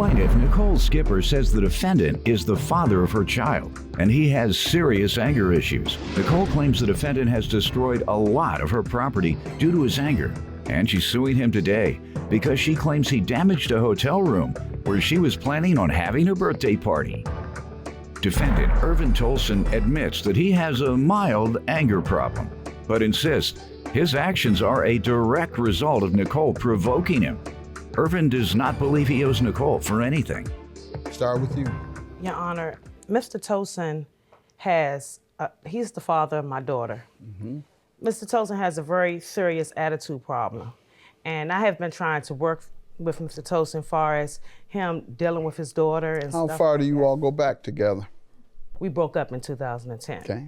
Plaintiff Nicole Skipper says the defendant is the father of her child, and he has serious anger issues. Nicole claims the defendant has destroyed a lot of her property due to his anger, and she's suing him today because she claims he damaged a hotel room where she was planning on having a birthday party. Defendant Irvin Tolson admits that he has a mild anger problem, but insists his actions are a direct result of Nicole provoking him. Irvin does not believe he owes Nicole for anything. Start with you. Your Honor, Mr. Tolson he's the father of my daughter. Mr. Tolson has a very serious attitude problem. And I have been trying to work with Mr. Tolson as far as him dealing with his daughter and How stuff far like do you that. all go back together? We broke up in 2010. Okay.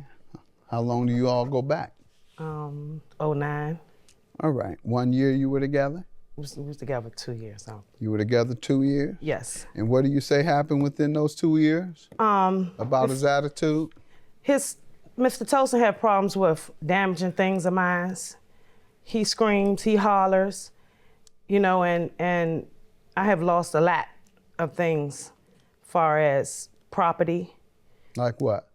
How long do you all go back? 09. All right. 1 year you were together? We was together 2 years. So. You were together 2 years? Yes. And what do you say happened within those 2 years? About his attitude? Mr. Tolson had problems with damaging things of mine. He screams, he hollers, you know, and I have lost a lot of things far as property. Like what?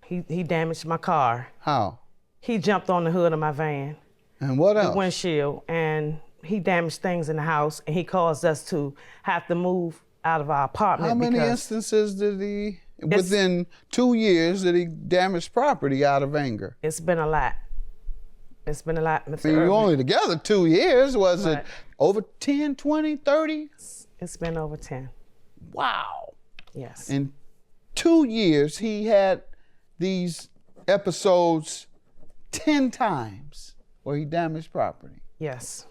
He damaged my car. How? He jumped on the hood of my van. And what else? The windshield, and he damaged things in the house, and he caused us to have to move out of our apartment. How many instances did he, within 2 years, did he damage property out of anger? It's been a lot. It's been a lot, Mr. I mean, you Irvin. were only together 2 years. Was Right. it over 10, 20, 30? It's been over 10. Wow. Yes. In 2 years, he had these episodes 10 times where he damaged property. Yes.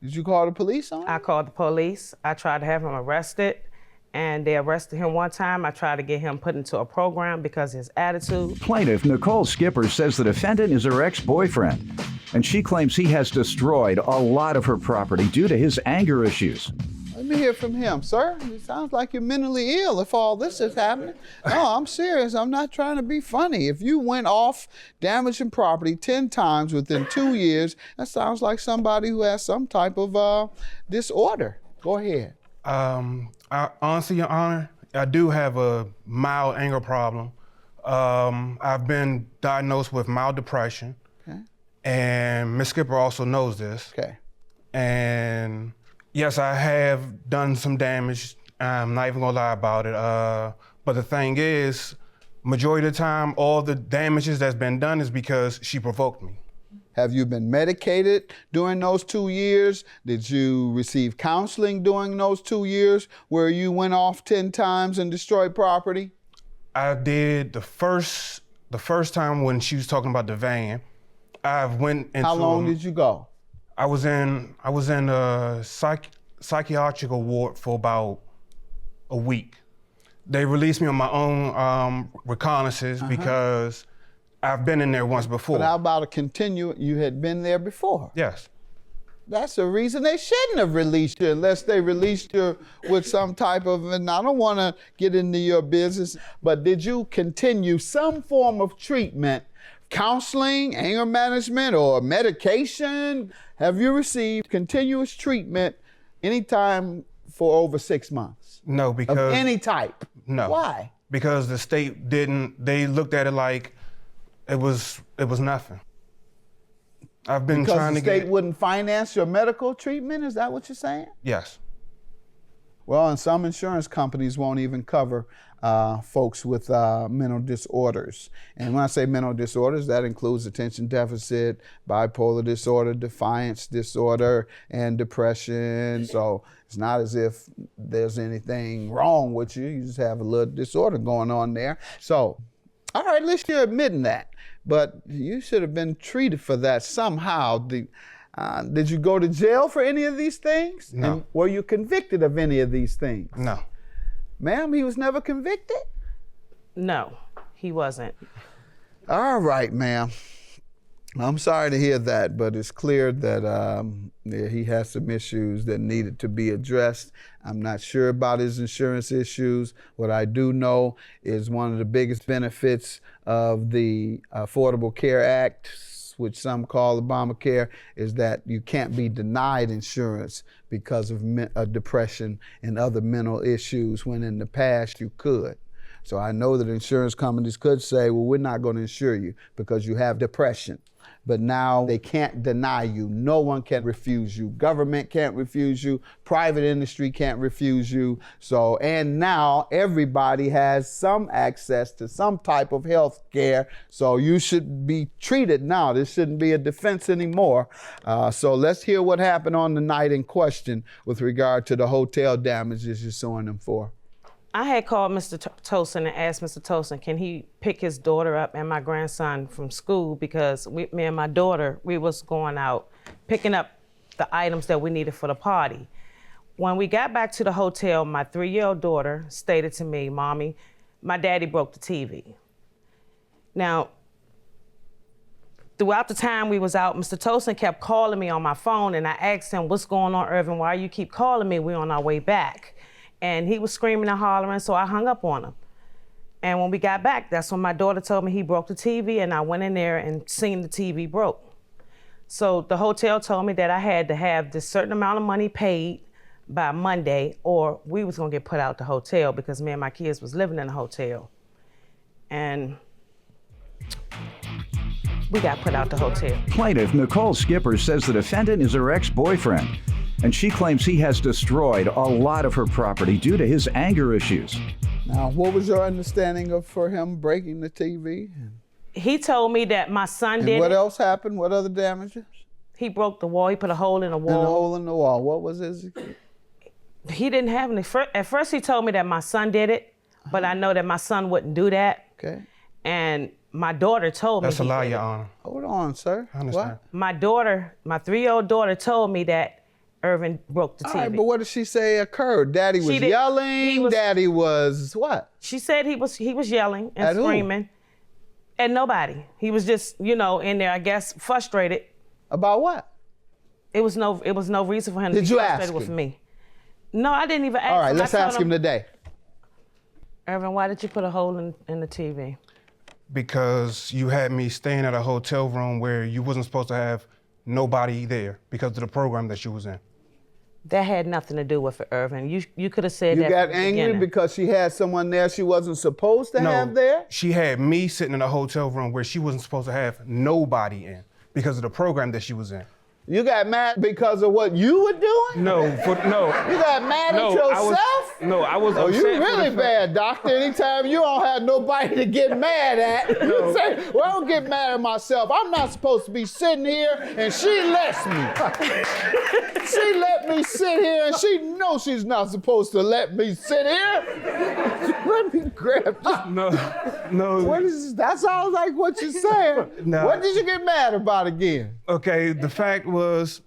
Did you call the police on him? I called the police. I tried to have him arrested, and they arrested him one time. I tried to get him put into a program because of his attitude. Plaintiff Nicole Skipper says the defendant is her ex-boyfriend, and she claims he has destroyed a lot of her property due to his anger issues. Let me hear from him, sir. It sounds like you're mentally ill if all this is happening. No, I'm serious. I'm not trying to be funny. If you went off damaging property 10 times within 2 years, that sounds like somebody who has some type of disorder. Go ahead. Honestly, Your Honor, I do have a mild anger problem. I've been diagnosed with mild depression. Okay. And Ms. Skipper also knows this. Okay. And yes, I have done some damage. I'm not even gonna lie about it. But the thing is, majority of the time, all the damages that's been done is because she provoked me. Have you been medicated during those 2 years? Did you receive counseling during those 2 years where you went off 10 times and destroyed property? I did the first time when she was talking about the van. I went into. How long did you go? I was in a psychiatric ward for about a week. They released me on my own reconnaissance because I've been in there once before. But how about you had been there before? Yes. That's the reason they shouldn't have released you unless they released you with some type of, and I don't want to get into your business, but did you continue some form of treatment, counseling, anger management, or medication? Have you received continuous treatment anytime for over 6 months? No, because. Of any type? No. Why? Because the state they looked at it like it was nothing. I've been trying to get. Because the state wouldn't finance your medical treatment? Is that what you're saying? Yes. Well, and some insurance companies won't even cover folks with mental disorders. And when I say mental disorders, that includes attention deficit, bipolar disorder, defiance disorder, and depression. So it's not as if there's anything wrong with you. You just have a little disorder going on there. So, all right, at least you're admitting that. But you should have been treated for that somehow. Did you go to jail for any of these things? No. And were you convicted of any of these things? No. Ma'am, he was never convicted? No, he wasn't. All right, ma'am. I'm sorry to hear that, but it's clear that he has some issues that needed to be addressed. I'm not sure about his insurance issues. What I do know is one of the biggest benefits of the Affordable Care Act access, which some call Obamacare, is that you can't be denied insurance because of depression and other mental issues when in the past you could. So I know that insurance companies could say, well, we're not going to insure you because you have depression. But now they can't deny you. No one can refuse you. Government can't refuse you. Private industry can't refuse you. So, and now everybody has some access to some type of health care. So you should be treated now. This shouldn't be a defense anymore. So let's hear what happened on the night in question with regard to the hotel damages you're suing them for. I had called Mr. Tosin and asked Mr. Tosin, can he pick his daughter up and my grandson from school, because me and my daughter, we was going out picking up the items that we needed for the party. When we got back to the hotel, my 3-year-old daughter stated to me, Mommy, my daddy broke the TV. Now, throughout the time we was out, Mr. Tosin kept calling me on my phone, and I asked him, what's going on, Irvin? Why you keep calling me? We're on our way back. And he was screaming and hollering, so I hung up on him. And when we got back, that's when my daughter told me he broke the TV, and I went in there and seen the TV broke. So the hotel told me that I had to have this certain amount of money paid by Monday, or we was gonna get put out the hotel, because me and my kids was living in the hotel. And we got put out the hotel. Plaintiff Nicole Skipper says the defendant is her ex-boyfriend, and she claims he has destroyed a lot of her property due to his anger issues. Now, what was your understanding for him breaking the TV? He told me that my son did it. And what else happened? What other damages? He broke the wall. He put a hole in the wall. And a hole in the wall. What was his? He didn't have any. At first, he told me that my son did it, but I know that my son wouldn't do that. Okay. And my daughter told me. That's a lie, Your Honor. Hold on, sir. I understand. What? My daughter, my 3-year-old daughter, told me that Irvin broke the TV. All right, but what did she say occurred? Daddy was yelling. Daddy was what? She said he was yelling and At screaming. At nobody. He was just, in there, I guess, frustrated. About what? It was no reason for him to be frustrated with me. No, I didn't even ask him. All right, let's ask him today. Irvin, why did you put a hole in the TV? Because you had me staying at a hotel room where you wasn't supposed to have nobody there because of the program that you was in. That had nothing to do with it, Irvin. You could have said that. You got angry because she had someone there she wasn't supposed to have there? She had me sitting in a hotel room where she wasn't supposed to have nobody in because of the program that she was in. You got mad because of what you were doing? No. You got mad at yourself? I was Oh, upset. you really bad, doctor. Anytime you don't have nobody to get mad at, you say, well, I don't get mad at myself. I'm not supposed to be sitting here, and she lets me. She let me sit here, and she knows she's not supposed to let me sit here. Let me grab this. No. What is this? That sounds like what you're saying. No. What did you get mad about again? Okay, the fact was,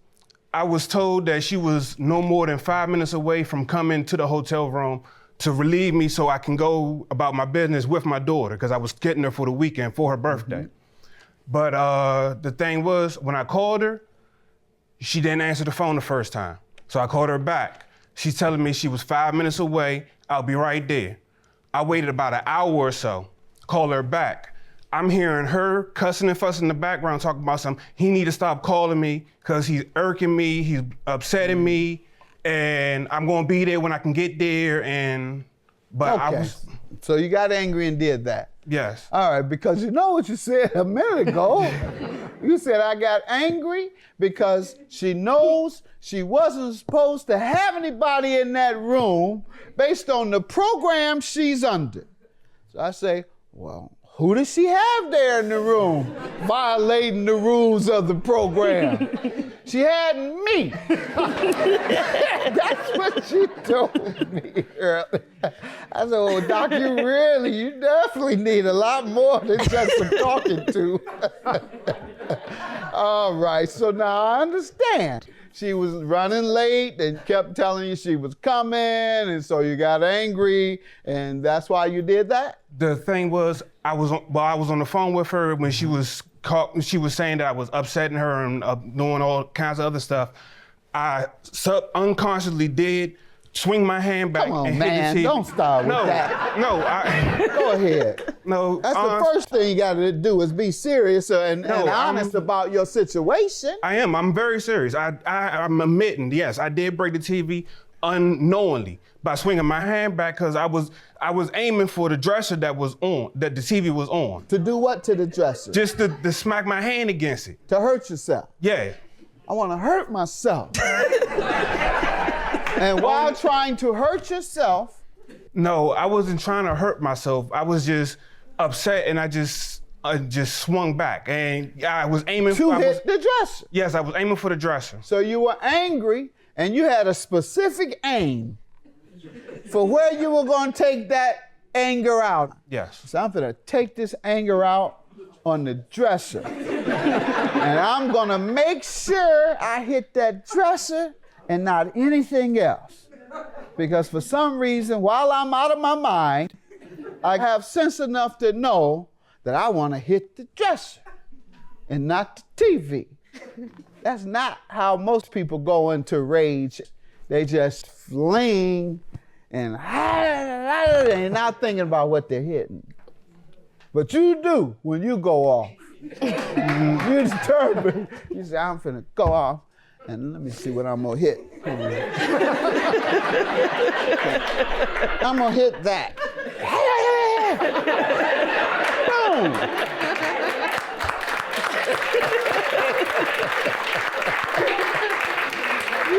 I was told that she was no more than 5 minutes away from coming to the hotel room to relieve me so I can go about my business with my daughter, because I was getting her for the weekend for her birthday. Mm-hmm. But the thing was, when I called her, she didn't answer the phone the first time. So I called her back. She's telling me she was 5 minutes away, I'll be right there. I waited about an hour or so, called her back. I'm hearing her cussing and fussing in the background, talking about something. He need to stop calling me because he's irking me, he's upsetting me, and I'm gonna be there when I can get there. So you got angry and did that? Yes. All right, because you know what you said a minute ago. You said I got angry because she knows she wasn't supposed to have anybody in that room based on the program she's under. So I say, well, who does she have there in the room violating the rules of the program? She had me. That's what she told me earlier. I said, well, Doc, you definitely need a lot more than just some talking to. All right, so now I understand. She was running late and kept telling you she was coming, and so you got angry, and that's why you did that? The thing was, I was on the phone with her when she was saying that I was upsetting her and doing all kinds of other stuff. I unconsciously did swing my hand back Come on, and man, hit the TV. don't start with that. No, Go ahead. no. That's the first thing you got to do is be serious and honest I'm- about your situation. I am. I'm very serious. I'm admitting, yes, I did break the TV unknowingly by swinging my hand back because I was aiming for the dresser that was on, that the TV was on. To do what to the dresser? Just to smack my hand against it. To hurt yourself. Yeah. I want to hurt myself. And while trying to hurt yourself. No, I wasn't trying to hurt myself. I was just upset and I just swung back and I was aiming To for hit the dresser. Yes, I was aiming for the dresser. So you were angry and you had a specific aim for where you were going to take that anger out. Yes. So I'm going to take this anger out on the dresser. And I'm going to make sure I hit that dresser and not anything else. Because for some reason, while I'm out of my mind, I have sense enough to know that I want to hit the dresser and not the TV. That's not how most people go into rage. They just fling and not thinking about what they're hitting. But you do when you go off. You're determined. You say, I'm finna go off and let me see what I'm gonna hit. I'm gonna hit that. Boom.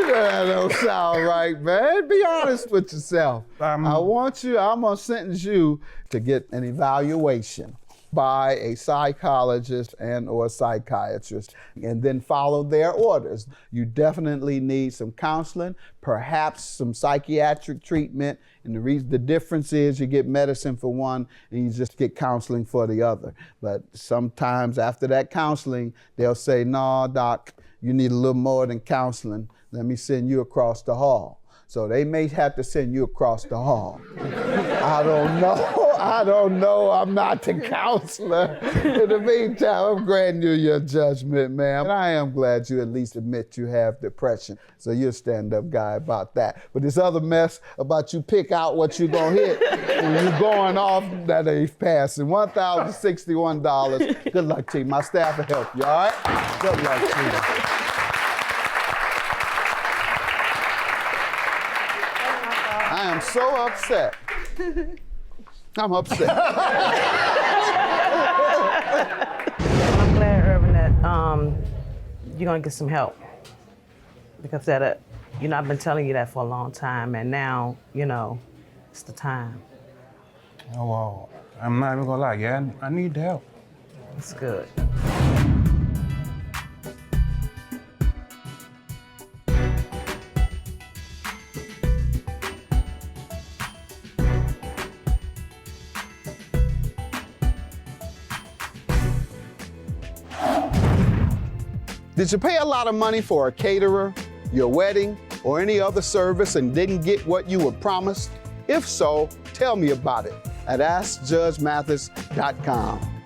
That don't sound right, man. Be honest with yourself. I'm gonna sentence you to get an evaluation by a psychologist and or psychiatrist and then follow their orders. You definitely need some counseling, perhaps some psychiatric treatment, and the difference is you get medicine for one and you just get counseling for the other. But sometimes after that counseling, they'll say, no, doc, you need a little more than counseling. Let me send you across the hall. So they may have to send you across the hall. I don't know. I'm not the counselor. In the meantime, I'm granting you your judgment, ma'am. And I am glad you at least admit you have depression. So you're a stand-up guy about that. But this other mess about you pick out what you're gonna hit when you're going off, that ain't passing. $1,061. Good luck to you. My staff will help you, all right? Good luck to you. I am so upset. I'm upset. I'm glad, Urban, that you're gonna get some help because I've been telling you that for a long time, and now it's the time. Oh, well, I'm not even gonna lie, yeah, I need the help. It's good. Did you pay a lot of money for a caterer, your wedding, or any other service and didn't get what you were promised? If so, tell me about it at AskJudgeMathis.com.